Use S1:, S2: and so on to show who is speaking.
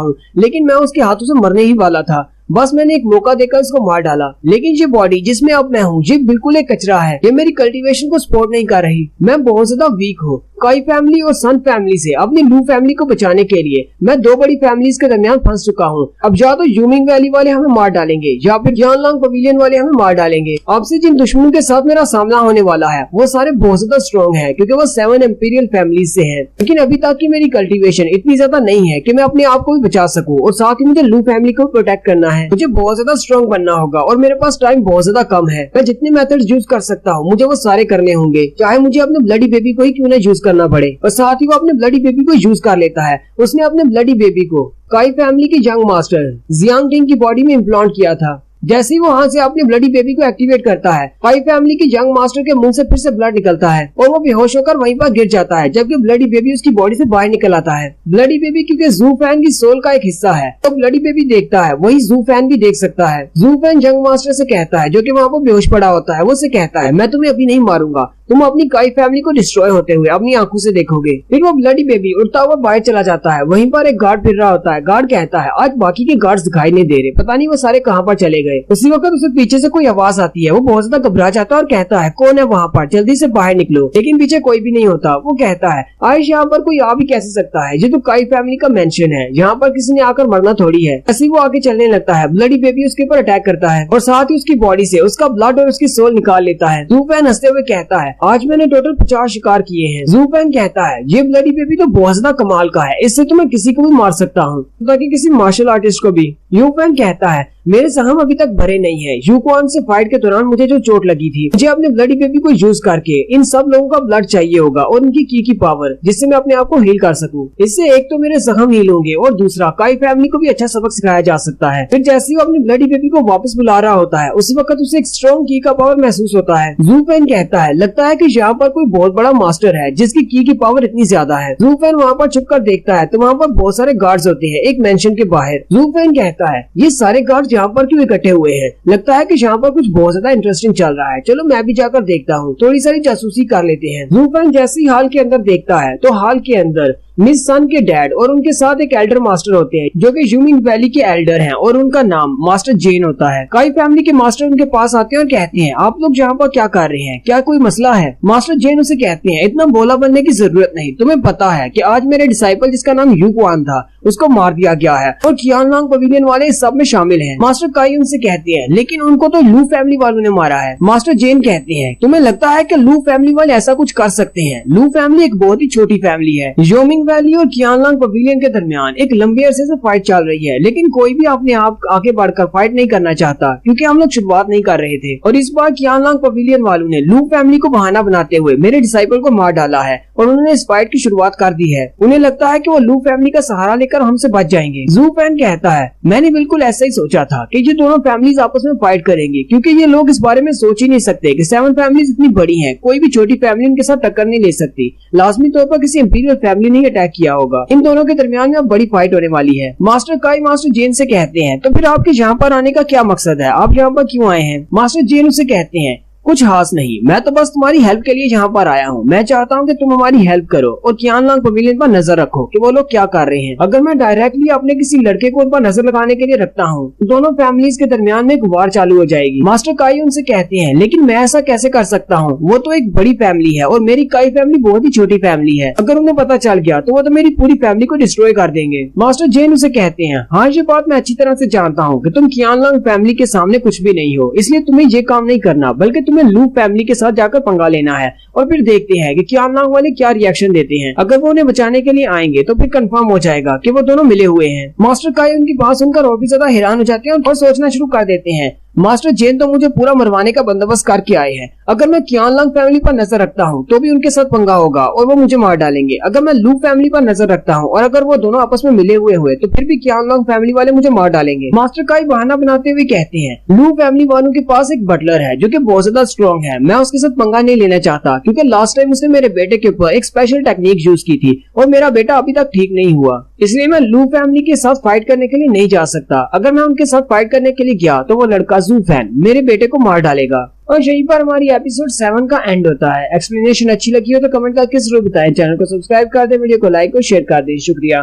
S1: हूँ, लेकिन मैं उसके हाथों से मरने ही वाला था। बस मैंने एक मौका देकर इसको मार डाला। लेकिन ये बॉडी जिसमें अब मैं हूँ, ये बिल्कुल एक कचरा है। ये मेरी कल्टीवेशन को सपोर्ट नहीं कर रही। मैं बहुत ज्यादा वीक हूँ। काई फैमिली और सन फैमिली से अपनी लू फैमिली को बचाने के लिए मैं दो बड़ी फैमिलीज के दरमियान फंस चुका हूँ। अब या तो यूमिंग वैली वाले हमें मार डालेंगे या फिर यानलांग पवेलियन वाले हमें मार डालेंगे। अब से जिन दुश्मनों के साथ मेरा सामना होने वाला है वो सारे बहुत ज्यादा स्ट्रॉन्ग है, क्योंकि वो 7 इंपीरियल फैमिलीज से है। लेकिन अभी तक की मेरी कल्टीवेशन इतनी ज्यादा नहीं है कि मैं अपने आप को भी बचा सकूं, और साथ ही मुझे लू फैमिली को प्रोटेक्ट करना है। मुझे बहुत ज्यादा स्ट्रॉन्ग बनना होगा और मेरे पास टाइम बहुत ज्यादा कम है। मैं जितने मेथड्स यूज कर सकता हूँ मुझे वो सारे करने होंगे, चाहे मुझे अपने ब्लडी बेबी को ही क्यों न यूज करना पड़े। और साथ ही वो अपने ब्लडी बेबी को यूज कर लेता है। उसने अपने ब्लडी बेबी को काई फैमिली के यंग मास्टर जियांग टिंग की बॉडी में इम्प्लांट किया था। जैसे ही वो वहाँ से अपने ब्लडी बेबी को एक्टिवेट करता है, काई फैमिली के यंग मास्टर के मुंह से फिर से ब्लड निकलता है और वो बेहोश होकर वहीं पर गिर जाता है, जबकि ब्लडी बेबी उसकी बॉडी से बाहर निकल आता है। ब्लडी बेबी क्योंकि जू फैन की सोल का एक हिस्सा है, तो ब्लडी बेबी देखता है वही जू फैन भी देख सकता है। जू फैन यंग मास्टर से कहता है, जो कि वहाँ पर बेहोश पड़ा होता है, वो से कहता है मैं तुम्हें अभी नहीं मारूंगा, तुम अपनी काई फैमिली को डिस्ट्रॉय होते हुए अपनी आंखों से देखोगे। फिर वो ब्लडी बेबी उड़ता हुआ बाहर चला जाता है। वहीं पर एक गार्ड फिर रहा होता है। गार्ड कहता है आज बाकी के गार्ड्स दिखाई नहीं दे रहे, पता नहीं वो सारे कहाँ पर चले गए। उसी वक्त उसे पीछे से कोई आवाज आती है। वो बहुत ज्यादा घबरा जाता है और कहता है कौन है वहाँ पर, जल्दी से बाहर निकलो। लेकिन पीछे कोई भी नहीं होता। वो कहता है आयुष यहाँ पर कोई आ भी कैसे सकता है, ये तो काई फैमिली का मेंशन है, यहाँ पर किसी ने आकर मरना थोड़ी है। ऐसे वो आगे चलने लगता है। ब्लडी बेबी उसके ऊपर अटैक करता है और साथ ही उसकी बॉडी से उसका ब्लड और उसकी सोल निकाल लेता है। जू फैन हंसते हुए कहता है आज मैंने टोटल 50 शिकार किए हैं। जू फैन कहता है ये ब्लडी बेबी तो बहुत ज्यादा कमाल का है, इससे तो मैं किसी को भी मार सकता हूँ, ताकि किसी मार्शल आर्टिस्ट को भी। यू फैन कहता है मेरे सहम अभी तक भरे नहीं है। यूक्वान से फाइट के दौरान मुझे जो चोट लगी थी, मुझे अपने ब्लडी बेबी को यूज करके इन सब लोगों का ब्लड चाहिए होगा और उनकी की पावर, जिससे मैं अपने आप को हील कर सकूं। इससे एक तो मेरे जख्म हील होंगे और दूसरा काई फैमिली को भी अच्छा सबक सिखाया जा सकता है। फिर जैसे वो अपनी ब्लडी बेबी को वापस बुला रहा होता है, उसी वक्त उसे एक स्ट्रॉन्ग की का पावर महसूस होता है। जू फैन कहता है लगता है कि यहाँ पर कोई बहुत बड़ा मास्टर है जिसकी की पावर इतनी ज्यादा है। जू फैन वहाँ पर छुप कर देखता है तो वहाँ पर बहुत सारे गार्ड्स होते हैं एक मेंशन के बाहर। जू फैन कहता है ये सारे गार्ड्स यहाँ पर क्यों इकट्ठे हुए हैं, लगता है कि यहाँ पर कुछ बहुत ज्यादा इंटरेस्टिंग चल रहा है, चलो मैं भी जाकर देखता हूँ, थोड़ी सारी जासूसी कर लेते हैं। जू फैन जैसे ही हाल के अंदर देखता है तो हाल के अंदर मिस सन के डैड और उनके साथ एक एल्डर मास्टर होते हैं जो कि यूमिंग वैली के एल्डर हैं और उनका नाम मास्टर जेन होता है। काई फैमिली के मास्टर उनके पास आते हैं और कहते हैं आप लोग यहाँ पर क्या कर रहे हैं, क्या कोई मसला है। मास्टर जेन उसे कहते हैं इतना बोला बनने की जरूरत नहीं, तुम्हें पता है कि आज मेरे डिसाइपल जिसका नाम यूक्वान था उसको मार दिया गया है और यानलांग पवेलियन वाले इस सब में शामिल हैं। मास्टर काई उनसे कहते हैं लेकिन उनको तो लू फैमिली वालों ने मारा है। मास्टर जेन कहते हैं तुम्हें लगता है कि लू फैमिली वाले ऐसा कुछ कर सकते हैं, लू फैमिली एक बहुत ही छोटी फैमिली है। यूमिंग वैली और यानलांग पवेलियन के दरमियान एक लंबी अरसे से फाइट चल रही है, लेकिन कोई भी अपने आप आगे बढ़कर फाइट नहीं करना चाहता क्योंकि हम लोग शुरुआत नहीं कर रहे थे। और इस बार यानलांग पवेलियन वालों ने लू फैमिली को बहाना बनाते हुए मेरे डिसाइपल को मार डाला है और उन्होंने इस फाइट की शुरुआत कर दी है। उन्हें लगता है कि वो लू फैमिली का सहारा लेकर हमसे बच जाएंगे। जू फैन कहता है मैंने बिल्कुल ऐसा ही सोचा था कि ये दोनों फैमिलीज आपस में फाइट करेंगी, क्योंकि ये लोग इस बारे में सोच ही नहीं सकते कि 7 फैमिलीज इतनी बड़ी हैं, कोई भी छोटी फैमिली उनके साथ टक्कर नहीं ले सकती। लाजमी तौर पर किसी इंपीरियल फैमिली ने अटैक किया होगा। इन दोनों के दरमियान में अब बड़ी फाइट होने वाली है। मास्टर काई मास्टर जेन से कहते हैं तो फिर आपके यहाँ पर आने का क्या मकसद है, आप यहाँ पर क्यों आए हैं। मास्टर जेन उसे कहते हैं कुछ खास नहीं, मैं तो बस तुम्हारी हेल्प के लिए यहाँ पर आया हूँ। मैं चाहता हूँ कि तुम हमारी हेल्प करो और यानलांग पवेलियन पर नजर रखो कि वो लोग क्या कर रहे हैं। अगर मैं डायरेक्टली अपने किसी लड़के को उन पर नजर लगाने के लिए रखता हूँ तो दोनों फैमिलीज के दरमियान में एक वार चालू हो जाएगी। मास्टर काई उनसे कहते हैं लेकिन मैं ऐसा कैसे कर सकता हूँ, वो तो एक बड़ी फैमिली है और मेरी काई फैमिली बहुत ही छोटी फैमिली है। अगर उन्हें पता चल गया तो वो तो मेरी पूरी फैमिली को डिस्ट्रॉय कर देंगे। मास्टर जेन उसे कहते हैं हाँ ये बात मैं अच्छी तरह से जानता हूँ कि तुम यानलांग फैमिली के सामने कुछ भी नहीं हो, इसलिए तुम्हें ये काम नहीं करना, बल्कि तुम्हें लू फैमिली के साथ जाकर पंगा लेना है और फिर देखते हैं कि यानलांग वाले क्या रिएक्शन देते हैं। अगर वो उन्हें बचाने के लिए आएंगे तो फिर कंफर्म हो जाएगा कि वो दोनों मिले हुए हैं। मास्टर काई उनकी बात सुनकर और भी ज्यादा हैरान हो जाते हैं और सोचना शुरू कर देते हैं मास्टर जेन तो मुझे पूरा मरवाने का बंदोबस्त करके आए हैं। अगर मैं यानलांग फैमिली पर नजर रखता हूँ तो भी उनके साथ पंगा होगा और वो मुझे मार डालेंगे। अगर मैं लू फैमिली पर नजर रखता हूँ और अगर वो दोनों आपस में मिले हुए तो फिर भी यानलांग फैमिली वाले मुझे मार डालेंगे। मास्टर काई बहाना बनाते हुए कहते हैं लू फैमिली वालों के पास एक बटलर है जो कि बहुत ज्यादा स्ट्रॉन्ग है, मैं उसके साथ पंगा नहीं लेना चाहता क्योंकि लास्ट टाइम उसने मेरे बेटे के ऊपर एक स्पेशल टेक्निक यूज की थी और मेरा बेटा अभी तक ठीक नहीं हुआ, इसलिए मैं लू फैमिली के साथ फाइट करने के लिए नहीं जा सकता। अगर मैं उनके साथ फाइट करने के लिए गया तो वो लड़का जू फैन मेरे बेटे को मार डालेगा। और यहीं पर हमारी एपिसोड 7 का एंड होता है। एक्सप्लेनेशन अच्छी लगी हो तो कमेंट करके जरूर बताएं। चैनल को सब्सक्राइब कर दें, वीडियो को लाइक और शेयर कर दें। शुक्रिया।